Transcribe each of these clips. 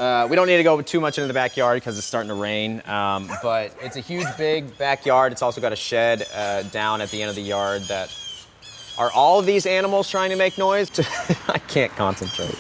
We don't need to go too much into the backyard because it's starting to rain, but it's a huge, big backyard. It's also got a shed down at the end of the yard that... Are all of these animals trying to make noise? I can't concentrate.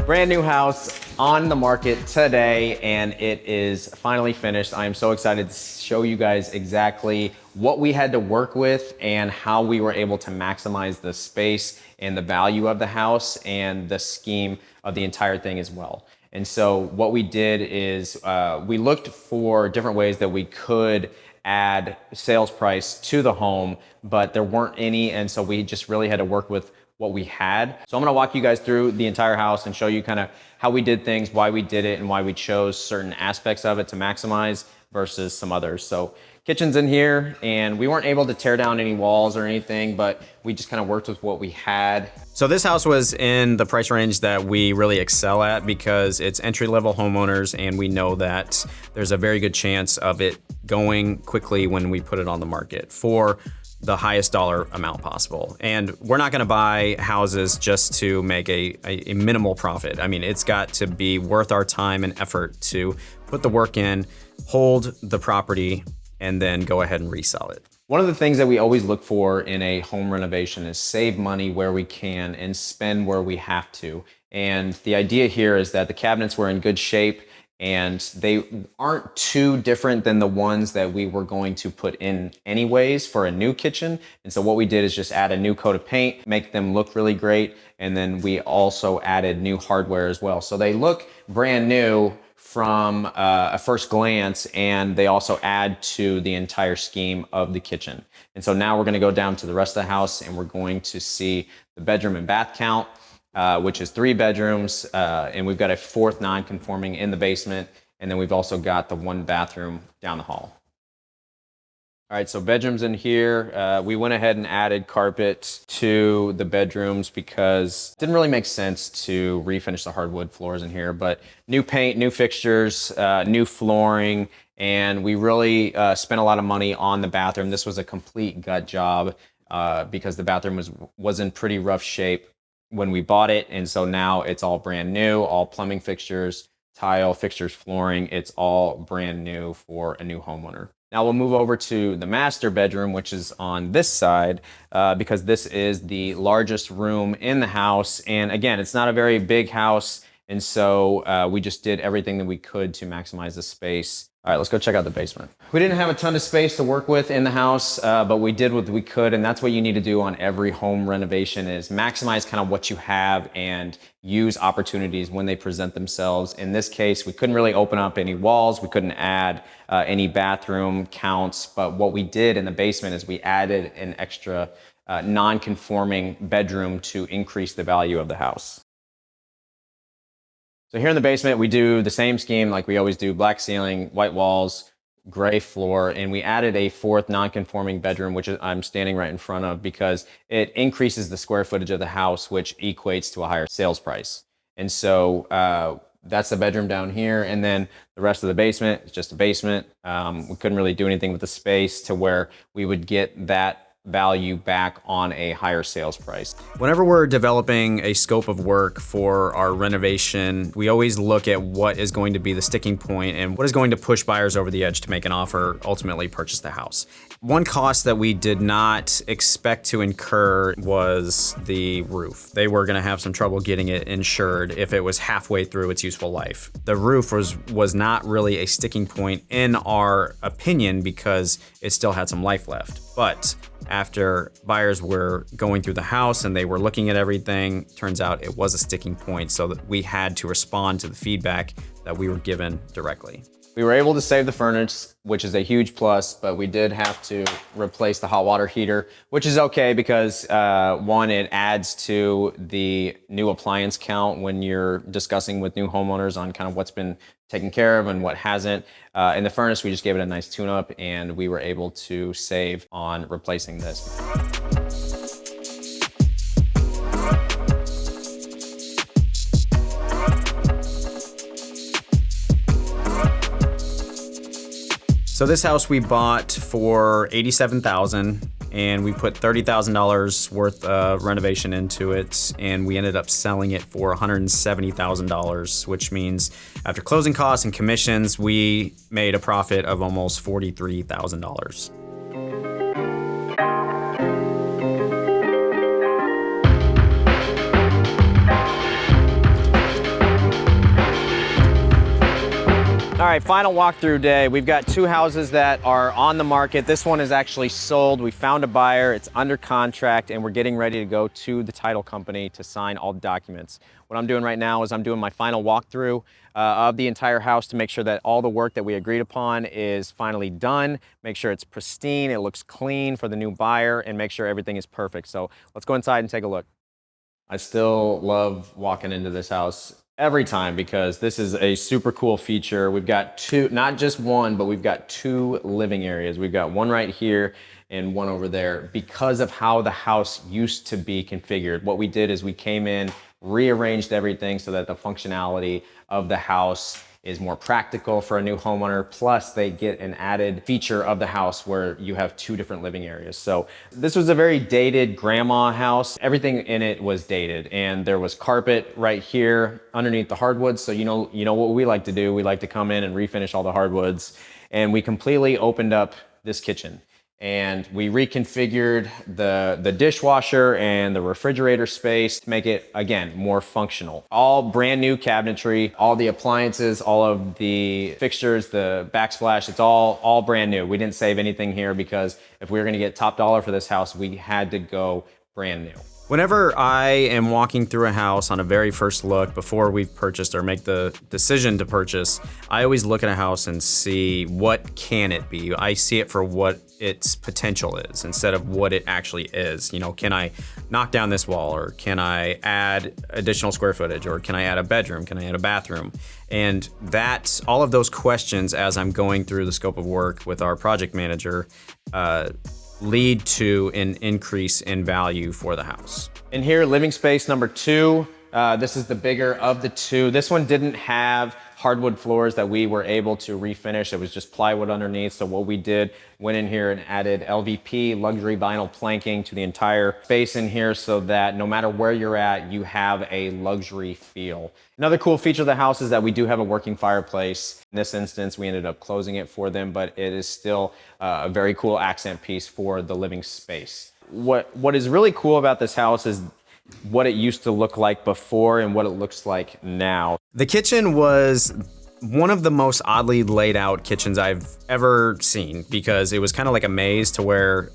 Brand new house on the market today, and it is finally finished. I am so excited to show you guys exactly what we had to work with and how we were able to maximize the space and the value of the house and the scheme of the entire thing as well. And so what we did is we looked for different ways that we could add sales price to the home, but there weren't any, and so we just really had to work with what we had. So I'm gonna walk you guys through the entire house and show you kind of how we did things, why we did it, and why we chose certain aspects of it to maximize versus some others. So kitchen's in here, and we weren't able to tear down any walls or anything, but we just kind of worked with what we had. So this house was in the price range that we really excel at because it's entry-level homeowners, and we know that there's a very good chance of it going quickly when we put it on the market for the highest dollar amount possible. And we're not gonna buy houses just to make a minimal profit. I mean, it's got to be worth our time and effort to put the work in, hold the property, and then go ahead and resell it. One of the things that we always look for in a home renovation is save money where we can and spend where we have to. And the idea here is that the cabinets were in good shape, and they aren't too different than the ones that we were going to put in anyways for a new kitchen. And so what we did is just add a new coat of paint, make them look really great, and then we also added new hardware as well. So they look brand new from a first glance, and they also add to the entire scheme of the kitchen. And so now we're gonna go down to the rest of the house, and we're going to see the bedroom and bath count, which is 3 bedrooms, and we've got a 4th non-conforming in the basement, and then we've also got the 1 bathroom down the hall. All right, so bedrooms in here. We went ahead and added carpet to the bedrooms because it didn't really make sense to refinish the hardwood floors in here, but new paint, new fixtures, new flooring, and we really spent a lot of money on the bathroom. This was a complete gut job because the bathroom was in pretty rough shape when we bought it, and so now it's all brand new, all plumbing fixtures, tile fixtures, flooring. It's all brand new for a new homeowner. Now we'll move over to the master bedroom, which is on this side, because this is the largest room in the house. And again, it's not a very big house, and so we just did everything that we could to maximize the space. All right, let's go check out the basement. We didn't have a ton of space to work with in the house, but we did what we could, and that's what you need to do on every home renovation is maximize kind of what you have and use opportunities when they present themselves. In this case, we couldn't really open up any walls, we couldn't add any bathroom counts, but what we did in the basement is we added an extra non-conforming bedroom to increase the value of the house. So here in the basement, we do the same scheme like we always do: black ceiling, white walls, gray floor, and we added a 4th non-conforming bedroom, which I'm standing right in front of, because it increases the square footage of the house, which equates to a higher sales price. And so that's the bedroom down here, and then the rest of the basement is just a basement. We couldn't really do anything with the space to where we would get that value back on a higher sales price. Whenever we're developing a scope of work for our renovation, we always look at what is going to be the sticking point and what is going to push buyers over the edge to make an offer, ultimately purchase the house. One cost that we did not expect to incur was the roof. They were gonna have some trouble getting it insured if it was halfway through its useful life. The roof was not really a sticking point in our opinion because it still had some life left. But after buyers were going through the house and they were looking at everything, turns out it was a sticking point, so that we had to respond to the feedback that we were given directly. We were able to save the furnace, which is a huge plus, but we did have to replace the hot water heater, which is okay because one, it adds to the new appliance count when you're discussing with new homeowners on kind of what's been taken care of and what hasn't. In the furnace, we just gave it a nice tune-up and we were able to save on replacing this. So this house we bought for $87,000 and we put $30,000 worth of renovation into it, and we ended up selling it for $170,000, which means after closing costs and commissions, we made a profit of almost $43,000. All right, final walkthrough day. We've got two houses that are on the market. This one is actually sold. We found a buyer, it's under contract, and we're getting ready to go to the title company to sign all the documents. What I'm doing right now is I'm doing my final walkthrough of the entire house to make sure that all the work that we agreed upon is finally done, make sure it's pristine, it looks clean for the new buyer, and make sure everything is perfect. So let's go inside and take a look. I still love walking into this house every time because this is a super cool feature. We've got two, not just one, but we've got two living areas. We've got one right here and one over there because of how the house used to be configured. What we did is we came in, rearranged everything so that the functionality of the house is more practical for a new homeowner. Plus they get an added feature of the house where you have two different living areas. So this was a very dated grandma house. Everything in it was dated, and there was carpet right here underneath the hardwoods. So you know what we like to do. We like to come in and refinish all the hardwoods, and we completely opened up this kitchen. And we reconfigured the dishwasher and the refrigerator space to make it, again, more functional. All brand new cabinetry, all the appliances, all of the fixtures, the backsplash, it's all brand new. We didn't save anything here because if we were gonna get top dollar for this house, we had to go brand new. Whenever I am walking through a house on a very first look before we've purchased or make the decision to purchase, I always look at a house and see what can it be. I see it for what its potential is instead of what it actually is. You know, can I knock down this wall, or can I add additional square footage, or can I add a bedroom? Can I add a bathroom? And that's all of those questions as I'm going through the scope of work with our project manager lead to an increase in value for the house. In here, living space number two. This is the bigger of the two. This one didn't have hardwood floors that we were able to refinish. It was just plywood underneath. So what we did, went in here and added LVP, luxury vinyl planking to the entire space in here so that no matter where you're at, you have a luxury feel. Another cool feature of the house is that we do have a working fireplace. In this instance, we ended up closing it for them, but it is still a very cool accent piece for the living space. What is really cool about this house is what it used to look like before and what it looks like now. The kitchen was one of the most oddly laid out kitchens I've ever seen because it was kind of like a maze to where,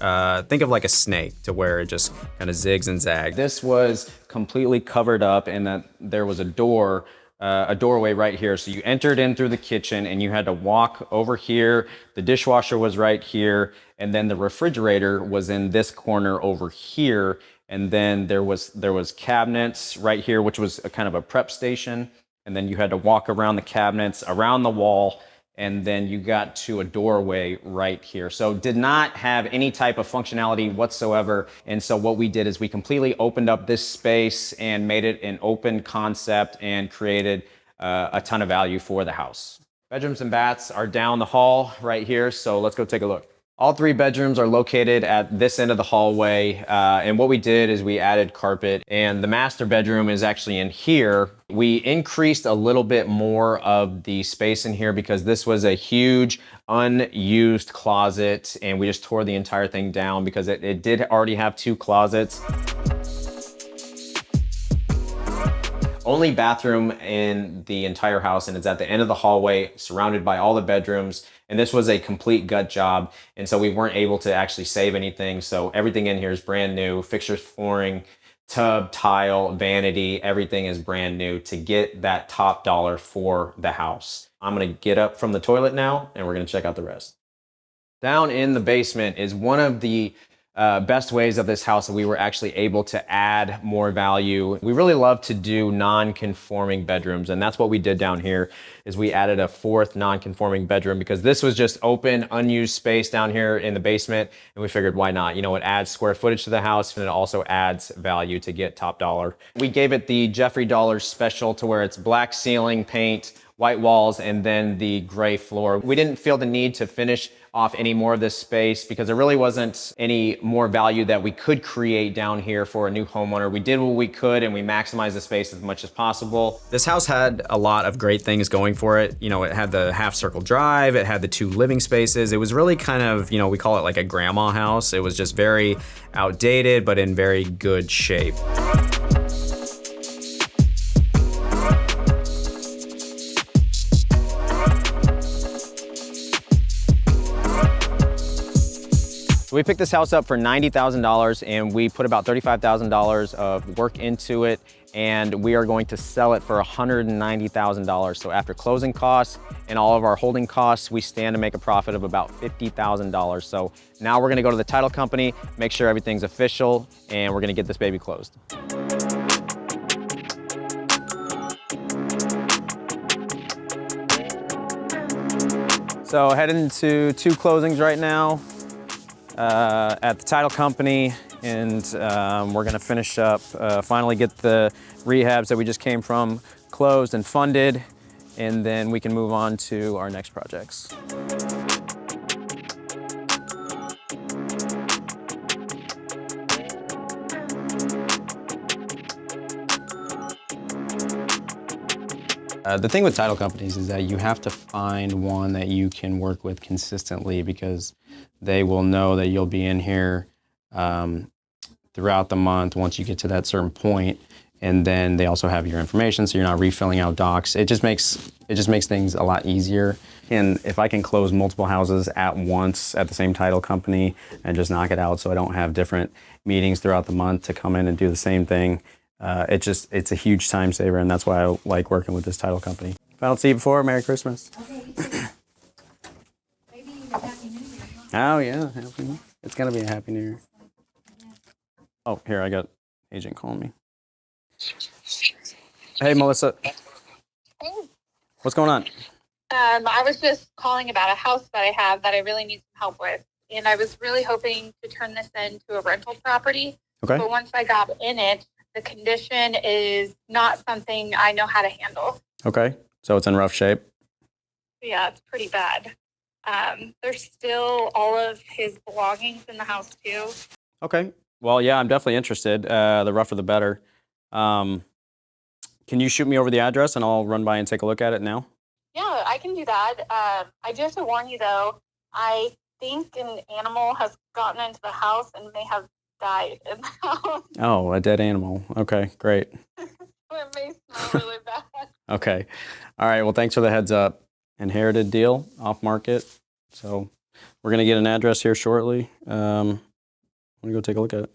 think of like a snake to where it just kind of zigs and zags. This was completely covered up and that there was a doorway right here. So you entered in through the kitchen and you had to walk over here. The dishwasher was right here. And then the refrigerator was in this corner over here. And then there was cabinets right here, which was a kind of a prep station. And then you had to walk around the cabinets, around the wall, and then you got to a doorway right here. So did not have any type of functionality whatsoever. And so what we did is we completely opened up this space and made it an open concept and created a ton of value for the house. Bedrooms and baths are down the hall right here. So let's go take a look. All three bedrooms are located at this end of the hallway. And what we did is we added carpet, and the master bedroom is actually in here. We increased a little bit more of the space in here because this was a huge unused closet, and we just tore the entire thing down because it did already have two closets. Only bathroom in the entire house, and it's at the end of the hallway, surrounded by all the bedrooms. And this was a complete gut job, and so we weren't able to actually save anything. So everything in here is brand new. Fixtures, flooring, tub, tile, vanity, everything is brand new to get that top dollar for the house. I'm gonna get up from the toilet now and we're gonna check out the rest. Down in the basement is one of the best ways of this house that we were actually able to add more value. We really love to do non-conforming bedrooms, and that's what we did down here is we added a fourth non-conforming bedroom because this was just open, unused space down here in the basement, and we figured why not? You know, it adds square footage to the house and it also adds value to get top dollar. We gave it the Jeffrey Dollar special to where it's black ceiling paint, white walls, and then the gray floor. We didn't feel the need to finish off any more of this space because there really wasn't any more value that we could create down here for a new homeowner. We did what we could and we maximized the space as much as possible. This house had a lot of great things going for it. You know, it had the half circle drive, it had the 2 living spaces. It was really kind of, you know, we call it like a grandma house. It was just very outdated, but in very good shape. We picked this house up for $90,000 and we put about $35,000 of work into it, and we are going to sell it for $190,000. So after closing costs and all of our holding costs, we stand to make a profit of about $50,000. So now we're gonna go to the title company, make sure everything's official, and we're gonna get this baby closed. So heading to 2 closings right now. At the title company, and we're gonna finish up, finally get the rehabs that we just came from closed and funded, and then we can move on to our next projects. The thing with title companies is that you have to find one that you can work with consistently because they will know that you'll be in here throughout the month once you get to that certain point, and then they also have your information, so you're not refilling out docs. It just makes things a lot easier. And if I can close multiple houses at once at the same title company and just knock it out, so I don't have different meetings throughout the month to come in and do the same thing. It's a huge time saver, and that's why I like working with this title company. If I don't see you before, Merry Christmas. Okay, you too. Maybe a Happy New Year. Oh yeah, it's gonna be a Happy New Year. Oh, here, I got agent calling me. Hey, Melissa. Hey. What's going on? I was just calling about a house that I have that I really need some help with. And I was really hoping to turn this into a rental property. Okay. But once I got in it, the condition is not something I know how to handle. Okay, so it's in rough shape. Yeah, it's pretty bad. There's still all of his belongings in the house too. Okay, well, yeah, I'm definitely interested. The rougher the better. Can you shoot me over the address and I'll run by and take a look at it now? Yeah, I can do that. I do have to warn you though, I think an animal has gotten into the house and may have died in the house. Oh, a dead animal. Okay, great. So it may smell really bad. Okay. All right. Well, thanks for the heads up. Inherited deal, off market. So we're going to get an address here shortly. I'm going to go take a look at it.